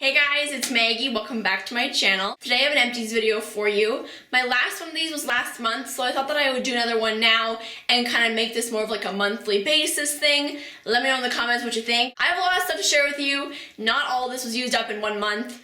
Hey guys, it's Maggie. Welcome back to my channel. Today I have an Empties video for you. My last one of these was last month, so I thought that I would do another one now and kind of make this more of like a monthly basis thing. Let me know in the comments what you think. I have a lot of stuff to share with you. Not all of this was used up in 1 month.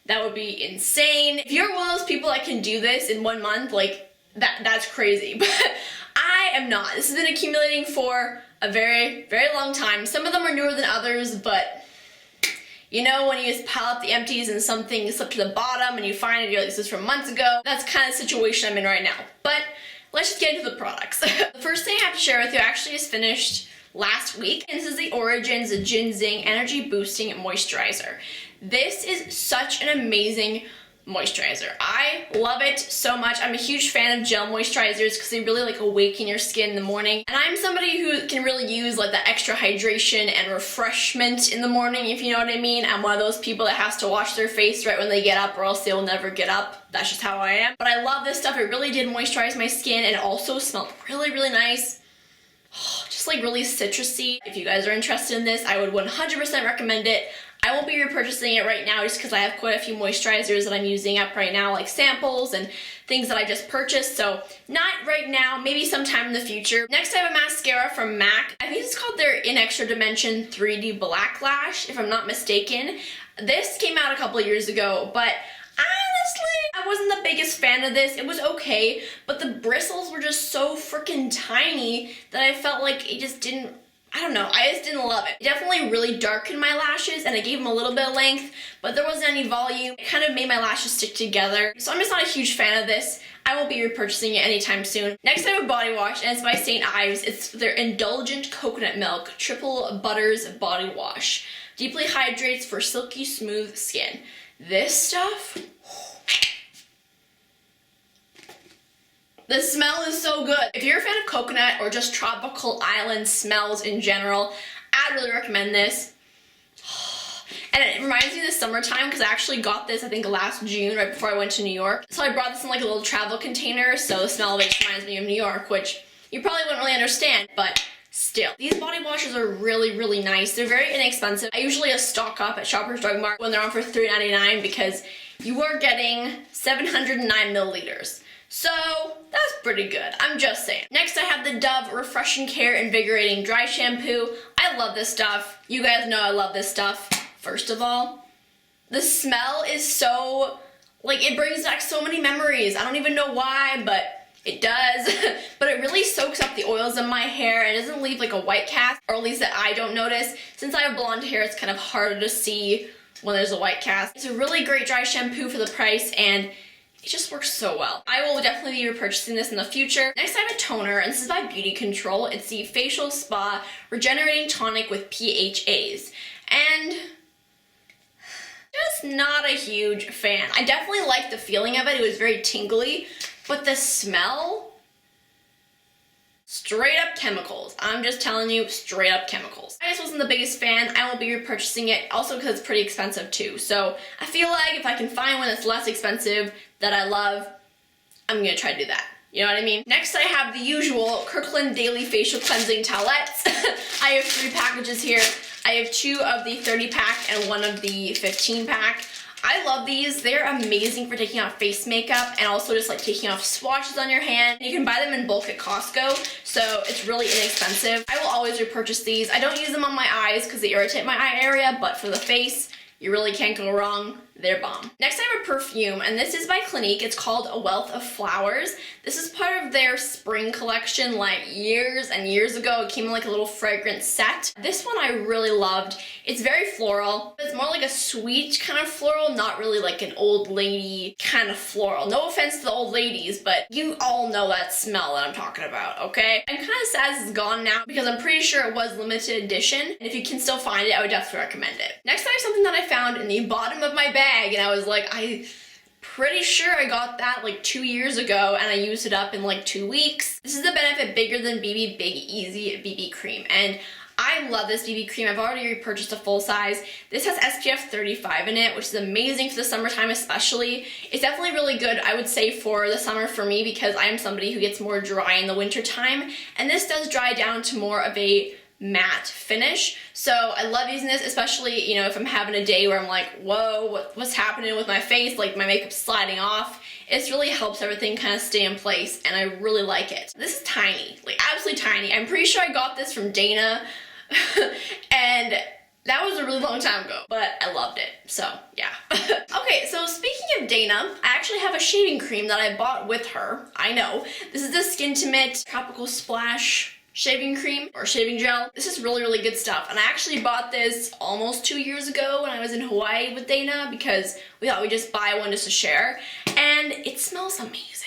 That would be insane. If you're one of those people that can do this in 1 month, like that's crazy. But I am not. This has been accumulating for a very, very long time. Some of them are newer than others, but you know, when you just pile up the empties and something slipped to the bottom and you find it, you're like, this is from months ago. That's kind of the situation I'm in right now. But let's just get into the products. The first thing I have to share with you actually is finished last week. And this is the Origins GinZing Energy Boosting Moisturizer. This is such an amazing moisturizer. I love it so much. I'm a huge fan of gel moisturizers because they really like awaken your skin in the morning. And I'm somebody who can really use like the extra hydration and refreshment in the morning, if you know what I mean. I'm one of those people that has to wash their face right when they get up or else they will never get up. That's just how I am. But I love this stuff. It really did moisturize my skin and it also smelled really, really nice. Just like really citrusy. If you guys are interested in this, I would 100% recommend it. I won't be repurchasing it right now just because I have quite a few moisturizers that I'm using up right now, like samples and things that I just purchased, so not right now, maybe sometime in the future. Next I have a mascara from MAC. I think it's called their In Extra Dimension 3D Black Lash, if I'm not mistaken. This came out a couple of years ago, but honestly, I wasn't the biggest fan of this. It was okay, but the bristles were just so freaking tiny that I felt like it just didn't, I don't know, I just didn't love it. It definitely really darkened my lashes and it gave them a little bit of length, but there wasn't any volume. It kind of made my lashes stick together. So I'm just not a huge fan of this. I won't be repurchasing it anytime soon. Next I have a body wash and it's by Ives. It's their Indulgent Coconut Milk Triple Butters Body Wash. Deeply hydrates for silky smooth skin. This stuff, the smell is so good. If you're a fan of coconut or just tropical island smells in general, I'd really recommend this. And it reminds me of the summertime because I actually got this, I think, last June, right before I went to New York. So I brought this in like a little travel container, so the smell of it reminds me of New York, which you probably wouldn't really understand, but still. These body washes are really, really nice. They're very inexpensive. I usually stock up at Shoppers Drug Mart when they're on for $3.99 because you are getting 709 milliliters. So that's pretty good, I'm just saying. Next I have the Dove Refresh and Care Invigorating Dry Shampoo. I love this stuff. You guys know I love this stuff. First of all, the smell is so, like, it brings back so many memories. I don't even know why, but it does. But it really soaks up the oils in my hair and doesn't leave like a white cast, or at least that I don't notice. Since I have blonde hair, it's kind of harder to see when there's a white cast. It's a really great dry shampoo for the price and it just works so well. I will definitely be repurchasing this in the future. Next I have a toner, and this is by Beauty Control. It's the Facial Spa Regenerating Tonic with PHAs. And just not a huge fan. I definitely liked the feeling of it. It was very tingly, but the smell, straight up chemicals. I'm just telling you, straight up chemicals. I just wasn't the biggest fan. I won't be repurchasing it, also because it's pretty expensive too. So I feel like if I can find one that's less expensive that I love, I'm gonna try to do that. You know what I mean? Next I have the usual Kirkland Daily Facial Cleansing Towelettes. I have 3 packages here. I have 2 of the 30 pack and 1 of the 15 pack. I love these. They're amazing for taking off face makeup and also just like taking off swatches on your hand. You can buy them in bulk at Costco, so it's really inexpensive. I will always repurchase these. I don't use them on my eyes because they irritate my eye area, but for the face, you really can't go wrong. They're bomb. Next I have a perfume, and this is by Clinique. It's called A Wealth of Flowers. This is part of their spring collection like years and years ago. It came in like a little fragrance set. This one I really loved. It's very floral. It's more like a sweet kind of floral, not really like an old lady kind of floral. No offense to the old ladies, but you all know that smell that I'm talking about, okay? I'm kind of sad it's gone now because I'm pretty sure it was limited edition, and if you can still find it, I would definitely recommend it. Next I have something that I found in the bottom of my bag, and I was like, I'm pretty sure I got that like 2 years ago and I used it up in like 2 weeks. This is the Benefit Bigger Than BB Big Easy BB Cream, and I love this BB cream. I've already repurchased a full size. This has SPF 35 in it, which is amazing for the summertime especially. It's definitely really good, I would say, for the summer for me because I am somebody who gets more dry in the winter time, and this does dry down to more of a matte finish. So I love using this, especially, you know, if I'm having a day where I'm like, whoa, what's happening with my face? Like my makeup's sliding off. It really helps everything kind of stay in place, and I really like it. This is tiny, like absolutely tiny. I'm pretty sure I got this from Dana and that was a really long time ago, but I loved it, so yeah. Okay, so speaking of Dana, I actually have a shaving cream that I bought with her. I know. This is the Skintimate Tropical Splash shaving cream or shaving gel. This is really, really good stuff, and I actually bought this almost 2 years ago when I was in Hawaii with Dana because we thought we'd just buy one just to share, and it smells amazing.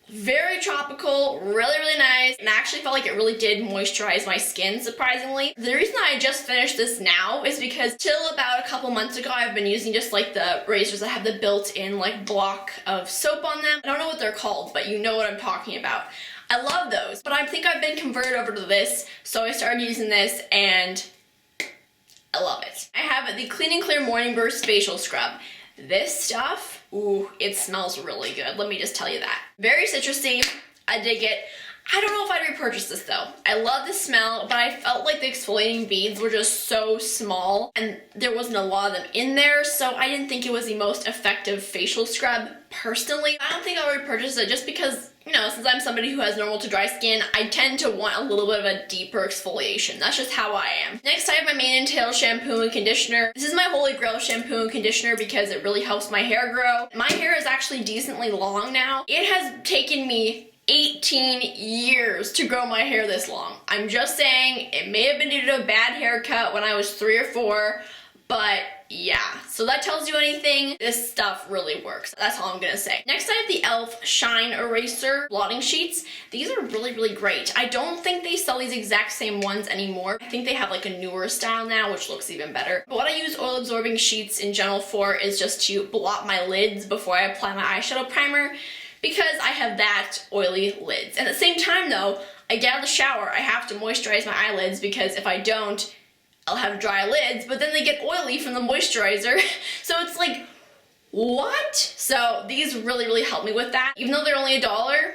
Very tropical, really, really nice, and I actually felt like it really did moisturize my skin, surprisingly. The reason I just finished this now is because till about a couple months ago, I've been using just like the razors that have the built-in like block of soap on them. I don't know what they're called, but you know what I'm talking about. I love those, but I think I've been converted over to this, so I started using this, and I love it. I have the Clean & Clear Morning Burst Facial Scrub. This stuff, ooh, it smells really good. Let me just tell you that. Very citrusy. I dig it. I don't know if I'd repurchase this though. I love the smell, but I felt like the exfoliating beads were just so small and there wasn't a lot of them in there, so I didn't think it was the most effective facial scrub personally. I don't think I'll repurchase it just because, you know, since I'm somebody who has normal to dry skin, I tend to want a little bit of a deeper exfoliation. That's just how I am. Next, I have my Mane and Tail shampoo and conditioner. This is my holy grail shampoo and conditioner because it really helps my hair grow. My hair is actually decently long now. It has taken me 18 years to grow my hair this long. I'm just saying, it may have been due to a bad haircut when I was 3 or 4, but yeah, so that tells you anything. This stuff really works. That's all I'm gonna say. Next, I have the e.l.f. Shine Eraser blotting sheets. These are really, really great. I don't think they sell these exact same ones anymore. I think they have like a newer style now, which looks even better. But what I use oil absorbing sheets in general for is just to blot my lids before I apply my eyeshadow primer, because I have that oily lids. And at the same time though, I get out of the shower, I have to moisturize my eyelids because if I don't, I'll have dry lids, but then they get oily from the moisturizer. So it's like, what? So these really, really help me with that. Even though they're only $1,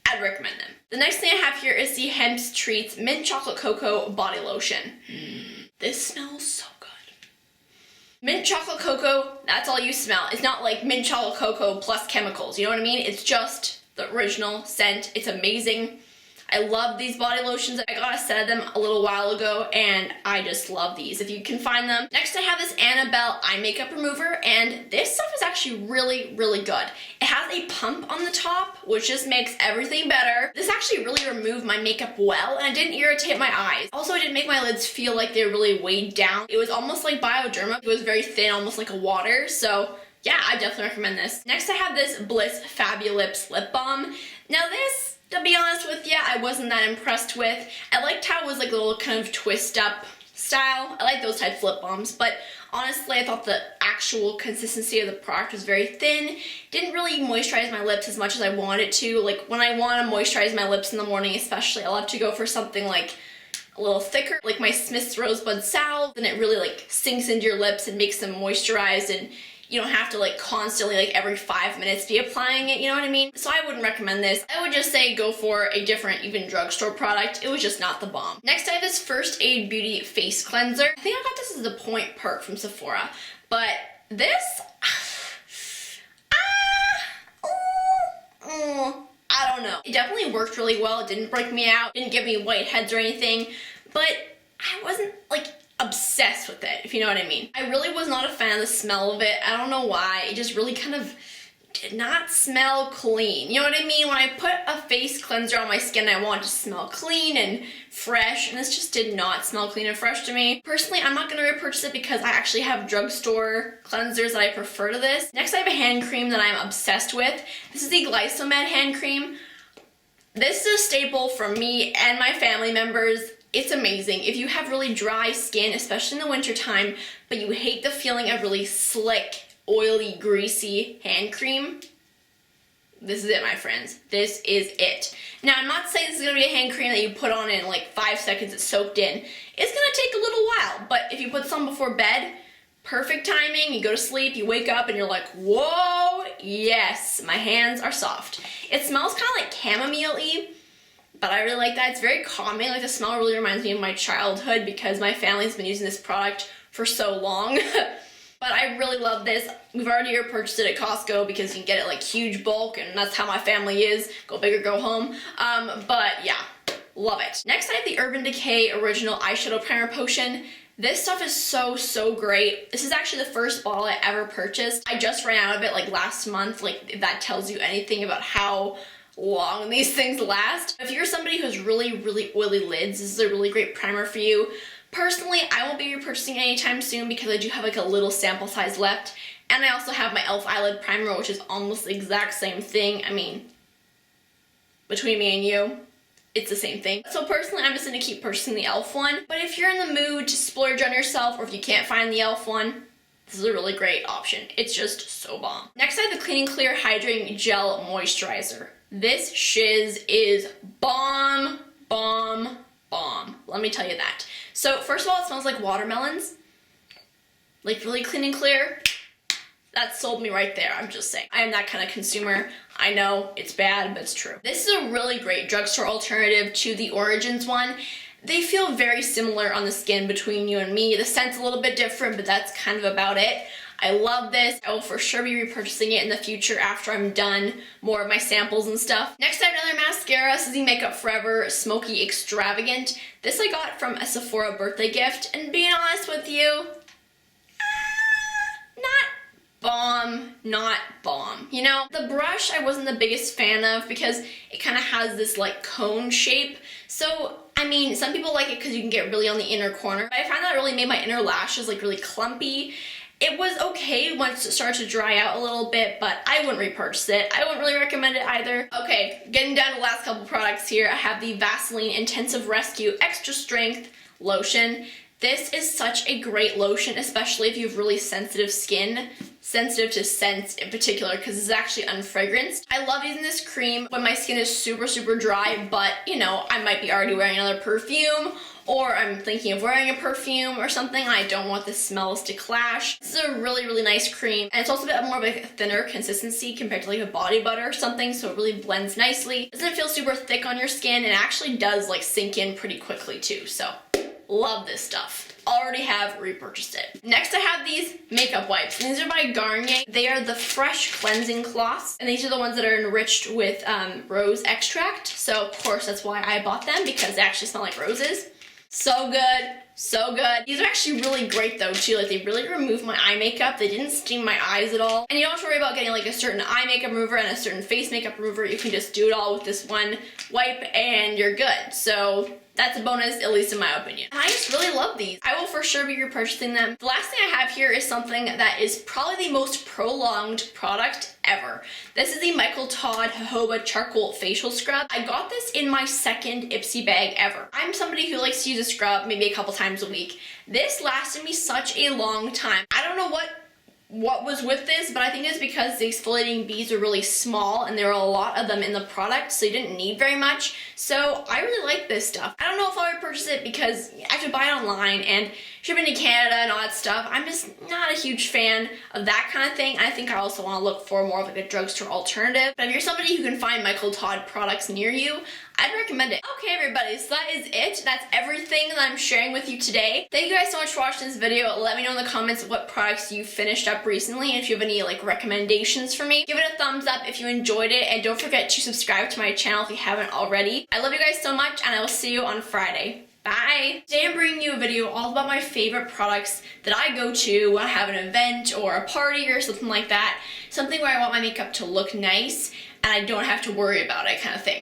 I'd recommend them. The next thing I have here is the Hempz Treats Mint Chocolate Cocoa Body Lotion. This smells so good. Mint chocolate cocoa, that's all you smell. It's not like mint chocolate cocoa plus chemicals, you know what I mean? It's just the original scent. It's amazing. I love these body lotions. I got a set of them a little while ago and I just love these if you can find them. Next I have this Annabelle eye makeup remover, and this stuff is actually really, really good. It has a pump on the top, which just makes everything better. This actually really removed my makeup well and it didn't irritate my eyes. Also, it didn't make my lids feel like they were really weighed down. It was almost like Bioderma. It was very thin, almost like a water, so yeah, I definitely recommend this. Next I have this Bliss Fabulips lip balm. Now this, to be honest with you, I wasn't that impressed with. I liked how it was like a little kind of twist up style. I like those types of lip balms, but honestly I thought the actual consistency of the product was very thin. Didn't really moisturize my lips as much as I wanted to. Like when I want to moisturize my lips in the morning especially, I love to go for something like a little thicker, like my Smith's Rosebud Salve, and it really like sinks into your lips and makes them moisturized, and you don't have to like constantly, like every 5 minutes, be applying it, you know what I mean? So I wouldn't recommend this. I would just say go for a different, even drugstore product. It was just not the bomb. Next I have this First Aid Beauty Face Cleanser. I think I got this as a point perk from Sephora, but this, I don't know. It definitely worked really well. It didn't break me out, didn't give me whiteheads or anything, but I wasn't like obsessed with it, if you know what I mean. I really was not a fan of the smell of it. I don't know why. It just really kind of did not smell clean. You know what I mean? When I put a face cleanser on my skin, I want it to smell clean and fresh, and this just did not smell clean and fresh to me. Personally, I'm not going to repurchase it because I actually have drugstore cleansers that I prefer to this. Next, I have a hand cream that I'm obsessed with. This is the Glysomed hand cream. This is a staple for me and my family members. It's amazing. If you have really dry skin, especially in the winter time, but you hate the feeling of really slick, oily, greasy hand cream, this is it, my friends. This is it. Now, I'm not saying this is going to be a hand cream that you put on in like 5 seconds, it's soaked in. It's going to take a little while, but if you put some before bed, perfect timing, you go to sleep, you wake up, and you're like, whoa, yes, my hands are soft. It smells kind of like chamomile-y, but I really like that. It's very calming. Like, the smell really reminds me of my childhood because my family's been using this product for so long. But I really love this. We've already purchased it at Costco because you can get it like huge bulk, and that's how my family is. Go big or go home. But yeah, love it. Next, I have the Urban Decay Original Eyeshadow Primer Potion. This stuff is so great. This is actually the first bottle I ever purchased. I just ran out of it like last month. Like, if that tells you anything about how long these things last. If you're somebody who's really oily lids, this is a really great primer for you. Personally, I won't be repurchasing anytime soon because I do have like a little sample size left. And I also have my e.l.f. eyelid primer, which is almost the exact same thing. I mean, between me and you, it's the same thing. So personally, I'm just going to keep purchasing the e.l.f. one. But if you're in the mood to splurge on yourself, or if you can't find the e.l.f. one, this is a really great option. It's just so bomb. Next, I have the Clean & Clear Hydrating Gel Moisturizer. This shiz is bomb. Let me tell you that. So first of all, it smells like watermelons. Like, really clean and clear. That sold me right there, I'm just saying. I am that kind of consumer. I know it's bad, but it's true. This is a really great drugstore alternative to the Origins one. They feel very similar on the skin between you and me. The scent's a little bit different, but that's kind of about it. I love this. I will for sure be repurchasing it in the future after I'm done more of my samples and stuff. Next, I have another mascara. This is the Makeup Forever Smoky Extravagant. This I got from a Sephora birthday gift, and being honest with you, not bomb. You know, the brush I wasn't the biggest fan of because it kind of has this like cone shape. So, I mean, some people like it because you can get really on the inner corner. But I found that it really made my inner lashes like really clumpy. It was okay once it started to dry out a little bit, but I wouldn't repurchase it. I wouldn't really recommend it either. Okay, getting down to the last couple products here. I have the Vaseline Intensive Rescue Extra Strength Lotion. This is such a great lotion, especially if you have really sensitive skin, sensitive to scents in particular, because it's actually unfragranced. I love using this cream when my skin is super dry, but you know, I might be already wearing another perfume, or I'm thinking of wearing a perfume or something, and I don't want the smells to clash. This is a really nice cream, and it's also a bit more of a thinner consistency compared to like a body butter or something, so it really blends nicely. It doesn't feel super thick on your skin, and it actually does like sink in pretty quickly too, so love this stuff. Already have repurchased it. Next, I have these makeup wipes. These are by Garnier. They are the Fresh Cleansing Cloths, and these are the ones that are enriched with rose extract. So, of course, that's why I bought them, because they actually smell like roses. So good. So good. These are actually really great though too. Like, they really remove my eye makeup. They didn't sting my eyes at all. And you don't have to worry about getting like a certain eye makeup remover and a certain face makeup remover. You can just do it all with this one wipe and you're good. So that's a bonus, at least in my opinion. And I just really love these. I will for sure be repurchasing them. The last thing I have here is something that is probably the most prolonged product ever. This is the Michael Todd Jojoba Charcoal Facial Scrub. I got this in my second Ipsy bag ever. I'm somebody who likes to use a scrub maybe a couple times a week. This lasted me such a long time. I don't know what was with this, but I think it's because the exfoliating beads are really small and there are a lot of them in the product, so you didn't need very much. So I really like this stuff. I don't know if I'll repurchase it because I have to buy it online and shipping to Canada and all that stuff. I'm just not a huge fan of that kind of thing. I think I also want to look for more of like a drugstore alternative. But if you're somebody who can find Michael Todd products near you, I'd recommend it. Okay, everybody, so that is it. That's everything that I'm sharing with you today. Thank you guys so much for watching this video. Let me know in the comments what products you finished up recently, and if you have any like recommendations for me. Give it a thumbs up if you enjoyed it, and don't forget to subscribe to my channel if you haven't already. I love you guys so much, and I will see you on Friday. Bye! Today I'm bringing you a video all about my favorite products that I go to when I have an event or a party or something like that. Something where I want my makeup to look nice and I don't have to worry about it kind of thing.